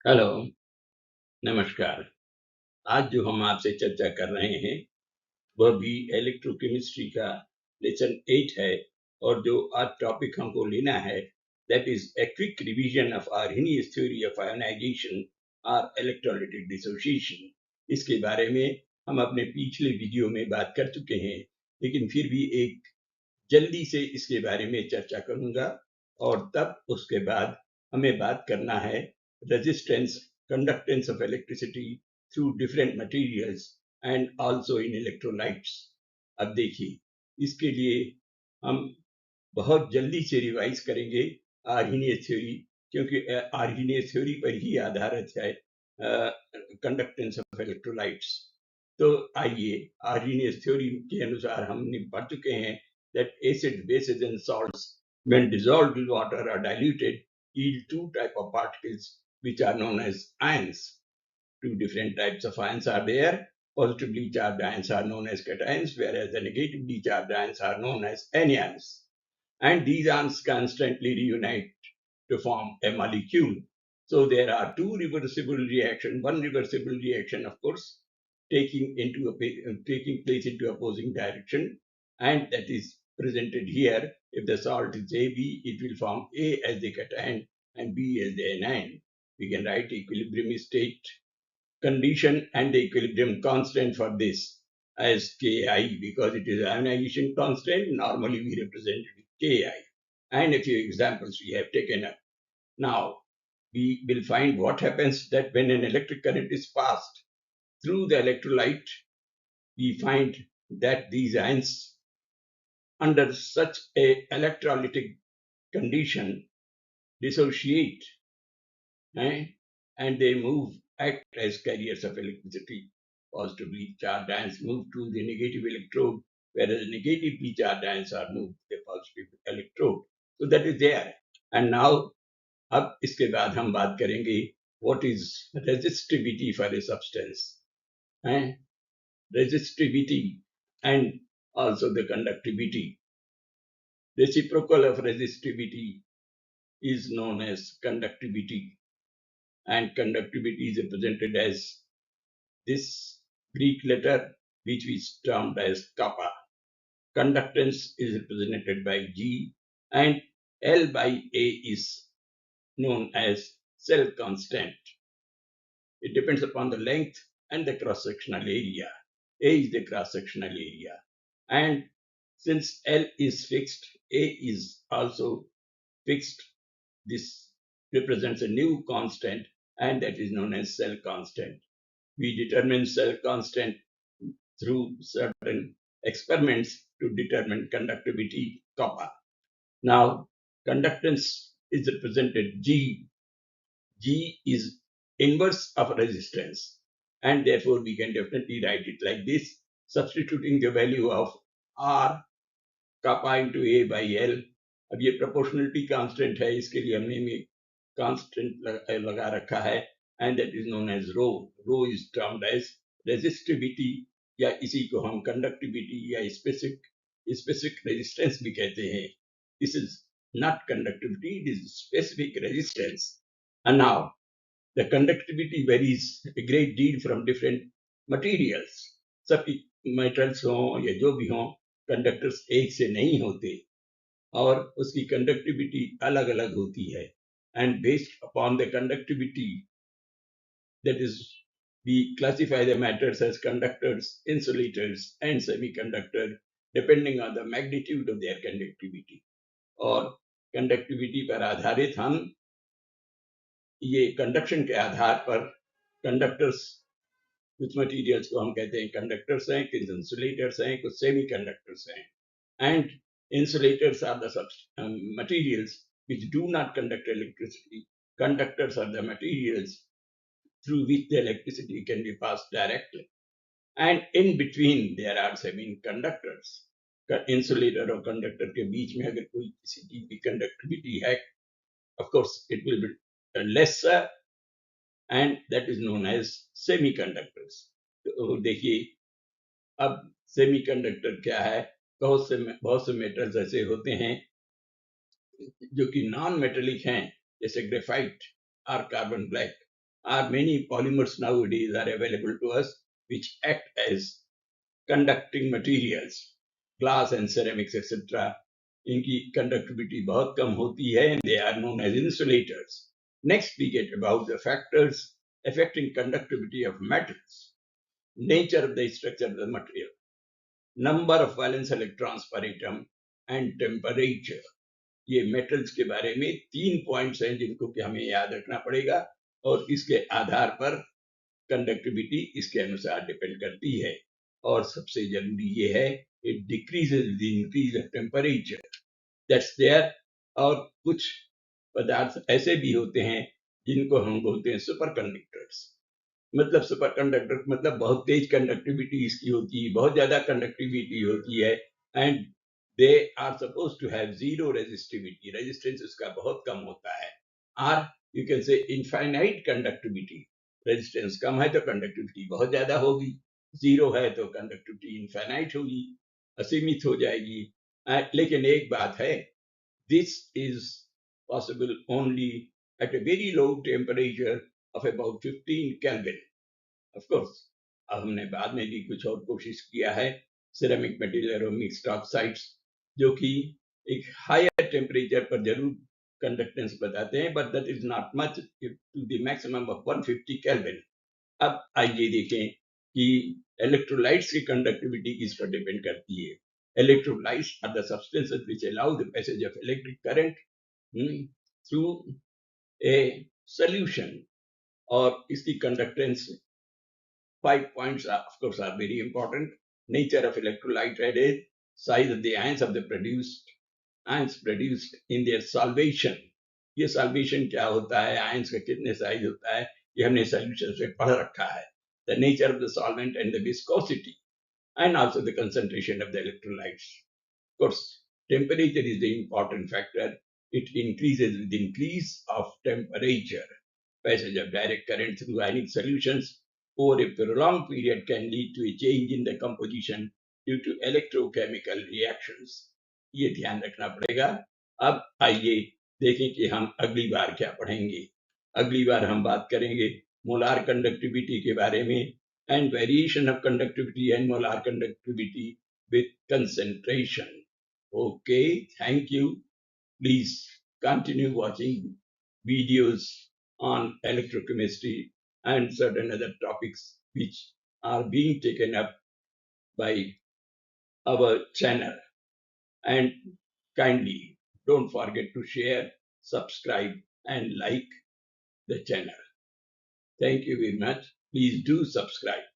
Hello, नमस्कार। आज जो हम आपसे चर्चा कर रहे हैं, वह भी इलेक्ट्रोकेमिस्ट्री का लेसन 8 है और जो आज टॉपिक हमको लेना है, that is a quick revision of Arrhenius theory of ionisation और इलेक्ट्रोलाइटिक डिसोसिएशन। इसके बारे में हम अपने पिछले वीडियो में बात कर चुके हैं, लेकिन फिर भी एक जल्दी से इसके बारे में चर्चा करूंगा और तब उसके बाद हमें बात करना है resistance conductance of electricity through different materials and also in electrolytes। अब देखिए, इसके लिए हम बहुत जल्दी से रिवाइज करेंगे आर्हेनियस थ्योरी, क्योंकि आर्हेनियस थ्योरी पर ही आधारित है कंडक्टेंस ऑफ इलेक्ट्रोलाइट्स। तो आइए, आर्हेनियस थ्योरी के अनुसार हमने पढ़ चुके हैं that acid, bases and salts when dissolved in water are diluted yield two type of particles which are known as ions. Two different types of ions are there. Positively charged ions are known as cations, whereas the negatively charged ions are known as anions. And these ions constantly reunite to form a molecule. So there are two reversible reactions. One reversible reaction, of course, taking place into opposing direction, and that is presented here. If the salt is AB, it will form A as the cation and B as the anion. We can write equilibrium state condition and the equilibrium constant for this as Ki, because it is ionization constant. Normally we represent it with Ki, and a few examples we have taken up. Now we will find what happens that when an electric current is passed through the electrolyte, we find that these ions under such a electrolytic condition dissociate, and they act as carriers of electricity. Positively charged ions move to the negative electrode, whereas negatively charged ions are moved to the positive electrode. So that is there. And now, अब इसके बाद हम बात करेंगे what is resistivity for a substance, resistivity and also the conductivity. Reciprocal of resistivity is known as conductivity, and conductivity is represented as this Greek letter, which is termed as kappa. Conductance is represented by G, and L by A is known as cell constant. It depends upon the length and the cross-sectional area. A is the cross-sectional area. And since L is fixed, A is also fixed. This represents a new constant, and that is known as cell constant. We determine cell constant through certain experiments to determine conductivity kappa. Now, conductance is represented G. G is inverse of resistance, and therefore we can definitely write it like this, substituting the value of R kappa into A by L. अब ये proportionality constant है, इसके लिए हमने constant लगा रखा है, and that is known as rho. Rho is termed as resistivity, या इसी को हम conductivity या specific resistance भी कहते हैं. This is not conductivity, it is specific resistance. And now the conductivity varies a great deal from different materials. सब metals हो या जो भी हो, conductors एक से नहीं होते और उसकी conductivity अलग अलग होती है. And based upon the conductivity, that is, we classify the matters as conductors, insulators and semiconductor depending on the magnitude of their conductivity. और conductivity पर आधारित हम ये कंडक्शन के आधार पर कंडक्टर्स, कुछ मटेरियल्स को हम कहते हैं कंडक्टर्स हैं, कुछ इंसुलेटर्स हैं, कुछ सेमी कंडक्टर्स हैं. And insulators are the materials which do not conduct electricity. Conductors are the materials through which the electricity can be passed directly. And in between there are semiconductors. Insulator और conductor के बीच में अगर कोई किसी चीज की conductivity है, of course it will be lesser, and that is known as semiconductors. तो देखिए, अब सेमीकंडक्टर क्या है. बहुत से मेटल्स ऐसे होते हैं जो कि नॉन मेटेलिक हैं, जैसे ग्रेफाइट और carbon black. many polymers nowadays are available to us which act as conducting materials, glass and ceramics, etc. इनकी conductivity बहुत कम होती है, and they are known as insulators. Next, we get about the factors affecting conductivity of metals, nature of the structure of the material, number of valence electrons per atom, and temperature. ये metals के बारे में 3 points हैं जिनको कि हमें याद रखना पड़ेगा, और इसके आधार पर कंडक्टिविटी इसके अनुसार डिपेंड करती है. और सबसे जरूरी ये है, it decreases with increase of temperature, that's there. और कुछ पदार्थ ऐसे भी होते हैं जिनको हम बोलते हैं सुपर कंडक्टर्स. मतलब सुपर कंडक्टर मतलब बहुत तेज कंडक्टिविटी इसकी होती है, बहुत ज्यादा कंडक्टिविटी होती है, and they are suppose to have zero resistivity, resistance उसका बहुत कम होता है. Or you can say infinite conductivity, resistance कम है तो कंडक्टिविटी बहुत ज्यादा होगी, जीरो है तो कंडक्टिविटी इनफाइनाइट होगी, असीमित हो जाएगी. लेकिन एक बात है, this is possible only at a very low temperature of about 15 Kelvin. Of course, अब हमने बाद में भी कुछ और कोशिश किया है, सिरेमिक मटेरियल और मिक्स्ड ऑक्साइड्स, जो कि एक हायर टेम्परेचर पर जरूर कंडक्टेंस बताते हैं, but that is not much to the maximum of 150 kelvin. अब आइए देखें कि इलेक्ट्रोलाइट्स की कंडक्टिविटी किस पर डिपेंड करती है. Electrolytes are the substances which allow the passage of electric current through a solution. और इसकी conductance 5 points are, of course, are very important. Nature of electrolyte is size of the ions of the ions produced in their solvation. ये solvation क्या होता है, ions का कितने size होता है, ये हमने solution से पढ़ रखा है. The nature of the solvent and the viscosity, and also the concentration of the electrolytes. Of course, temperature is the important factor. It increases with increase of temperature. Passage of direct current through ionic solutions over a prolonged period can lead to a change in the composition due to electrochemical reactions. ये ध्यान रखना पड़ेगा. अब आइए देखें कि हम अगली बार क्या पढ़ेंगे. अगली बार हम बात करेंगे मोलार कंडक्टिविटी के बारे में, and variation of conductivity and molar conductivity with concentration. Okay, thank you. Please continue watching videos on electrochemistry and certain other topics which are being taken up by our channel. And kindly don't forget to share, subscribe, and like the channel. Thank you very much. Please do subscribe.